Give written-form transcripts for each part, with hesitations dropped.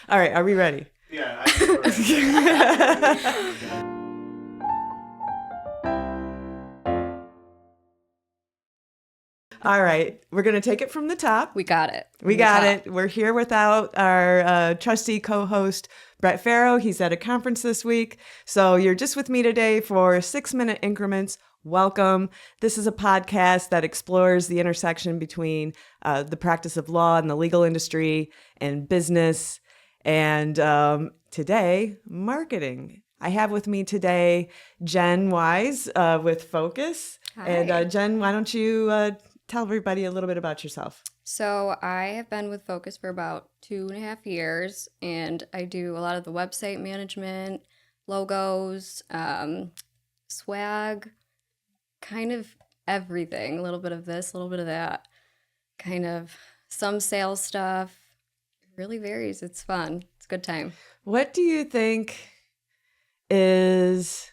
All right, are we ready? Yeah, I think we're ready. All right, we're going to take it from the top. We got it. We got it. We're here without our trusty co-host, Brett Farrow. He's at a conference this week. So you're just with me today for 6-minute increments. Welcome. This is a podcast that explores the intersection between the practice of law and the legal industry and business. And today, marketing. I have with me today Jen Wise with Focus. Hi. And Jen, why don't you tell everybody a little bit about yourself? So I have been with Focus for about 2.5 years, and I do a lot of the website management, logos, swag, kind of everything. A little bit of this, a little bit of that, kind of some sales stuff. It really varies. It's fun. It's a good time. What do you think is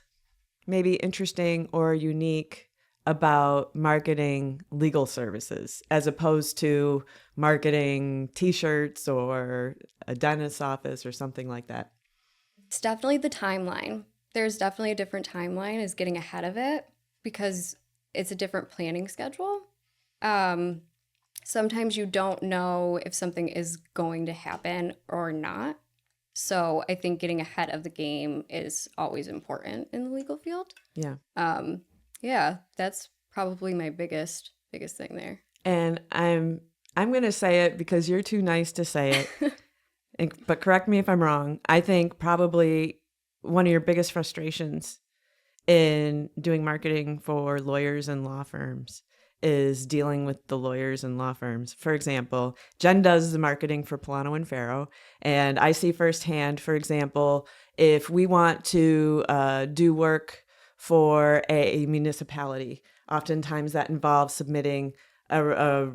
maybe interesting or unique about marketing legal services as opposed to marketing t-shirts or a dentist's office or something like that? It's definitely the timeline. There's definitely a different timeline is getting ahead of it because it's a different planning schedule. Sometimes you don't know if something is going to happen or not. So I think getting ahead of the game is always important in the legal field. Yeah. Yeah, that's probably my biggest thing there. And I'm going to say it because you're too nice to say it. But correct me if I'm wrong. I think probably one of your biggest frustrations in doing marketing for lawyers and law firms is dealing with the lawyers and law firms. For example, Jen does the marketing for Polano and Farrow, and I see firsthand, for example, if we want to do work for a municipality, oftentimes that involves submitting a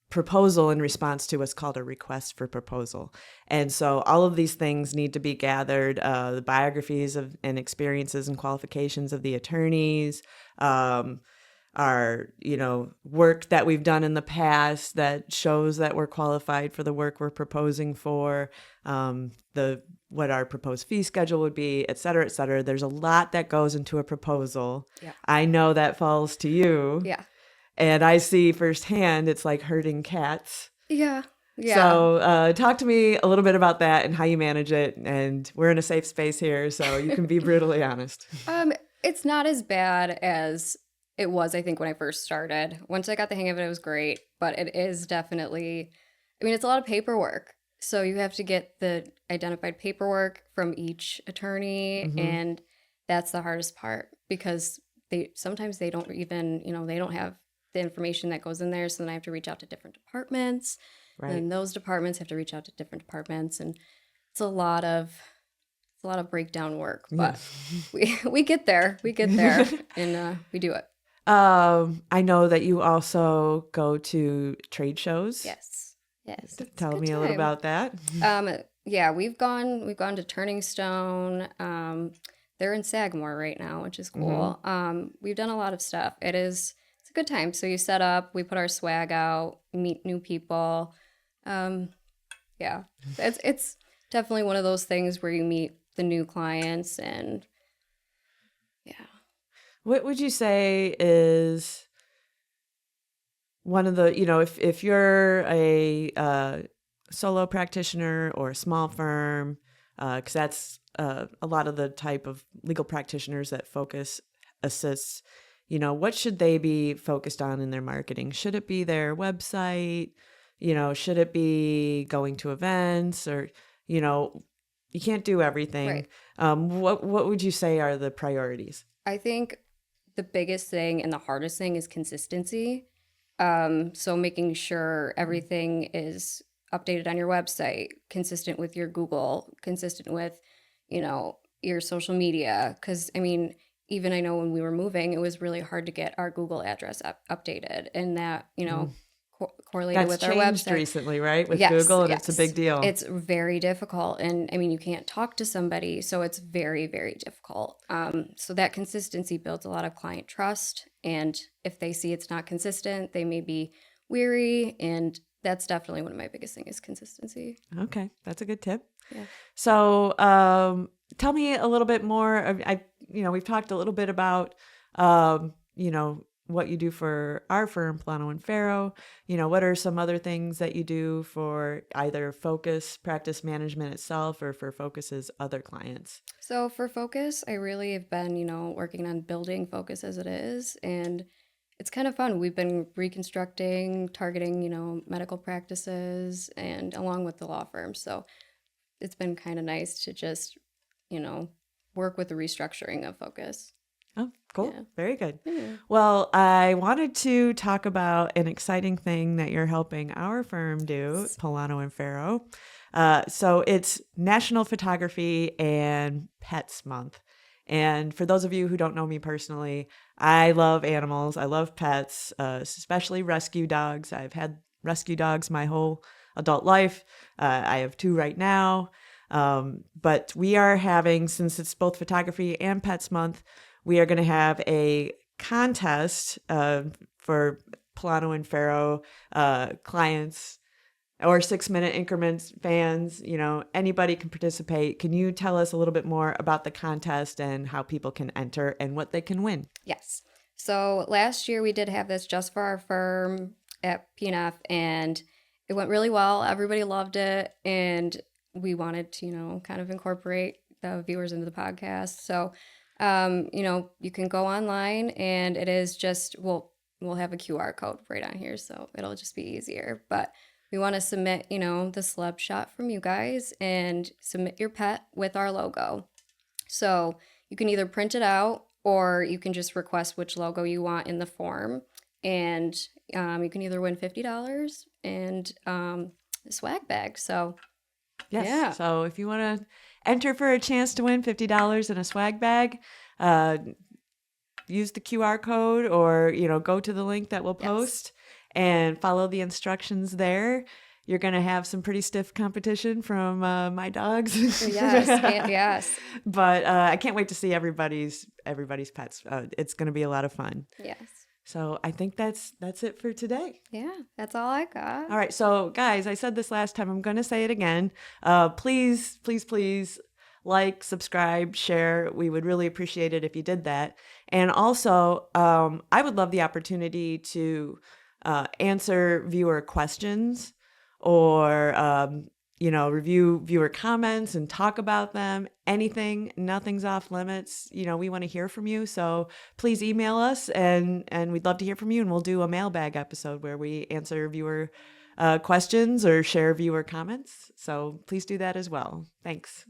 proposal in response to what's called a request for proposal. And so all of these things need to be gathered, the biographies of and experiences and qualifications of the attorneys, our, work that we've done in the past that shows that we're qualified for the work we're proposing for, what our proposed fee schedule would be, et cetera, et cetera. There's a lot that goes into a proposal. Yeah. I know that falls to you. Yeah. And I see firsthand it's like herding cats. Yeah. Yeah. So talk to me a little bit about that and how you manage it. And we're in a safe space here, so you can be brutally honest. It's not as bad as it was, I think, when I first started. Once I got the hang of it, it was great. But it is definitely, it's a lot of paperwork. So you have to get the identified paperwork from each attorney. Mm-hmm. And that's the hardest part because sometimes they don't even, they don't have the information that goes in there. So then I have to reach out to different departments. Right. And those departments have to reach out to different departments. And it's a lot of breakdown work. But we get there. We get there. And we do it. I know that you also go to trade shows. Yes. Tell me a little about that. Yeah, we've gone to Turning Stone. They're in Sagamore right now, which is cool. Mm-hmm. We've done a lot of stuff. It's a good time. So you set up, we put our swag out, meet new people. Yeah, it's definitely one of those things where you meet the new clients and yeah. What would you say is one of the, if you're a solo practitioner or a small firm, because that's a lot of the type of legal practitioners that Focus assists, what should they be focused on in their marketing? Should it be their website? Should it be going to events or, you can't do everything. Right. What would you say are the priorities? I think the biggest thing and the hardest thing is consistency. So making sure everything is updated on your website, consistent with your Google, consistent with, your social media. Because, even I know when we were moving, it was really hard to get our Google address updated and that, correlated with our website. That's changed recently, right? With Yes, Google, and yes. it's a big deal. It's very difficult. And you can't talk to somebody. So it's very, very difficult. So that consistency builds a lot of client trust. And if they see it's not consistent, they may be weary. And that's definitely one of my biggest things is consistency. Okay, that's a good tip. Yeah. So, tell me a little bit more. We've talked a little bit about, what you do for our firm, Polano and Farrow. What are some other things that you do for either Focus practice management itself or for Focus's other clients? So for Focus, I really have been, working on building Focus as it is, and it's kind of fun. We've been reconstructing, targeting, medical practices, and along with the law firms. So it's been kind of nice to just, work with the restructuring of Focus. Oh, cool. Yeah. Very good. Yeah. Well, I wanted to talk about an exciting thing that you're helping our firm do, Polano and Farrow. So it's National Photography and Pets Month. And for those of you who don't know me personally, I love animals. I love pets, especially rescue dogs. I've had rescue dogs my whole adult life. I have 2 right now. But we are having, since it's both photography and Pets Month, we are going to have a contest for Polano and Farrow clients or 6-minute Increments fans. Anybody can participate. Can you tell us a little bit more about the contest and how people can enter and what they can win? Yes. So last year we did have this just for our firm at PNF, and it went really well. Everybody loved it, and we wanted to, kind of incorporate the viewers into the podcast. So, you can go online, and it is just, we'll have a QR code right on here, so it'll just be easier. But we want to submit, the celeb shot from you guys and submit your pet with our logo. So you can either print it out or you can just request which logo you want in the form. And you can either win $50 and a swag bag. So, yes. Yeah. So if you want to enter for a chance to win $50 and a swag bag, use the QR code or, go to the link that we'll post and follow the instructions there. You're going to have some pretty stiff competition from my dogs. Yes. But I can't wait to see everybody's pets. It's going to be a lot of fun. Yes. So I think that's it for today. Yeah, that's all I got. All right. So guys, I said this last time. I'm going to say it again. Please, please, please like, subscribe, share. We would really appreciate it if you did that. And also, I would love the opportunity to answer viewer questions or, review viewer comments and talk about them. Anything, nothing's off limits. We want to hear from you. So please email us and we'd love to hear from you. And we'll do a mailbag episode where we answer viewer questions or share viewer comments. So please do that as well. Thanks.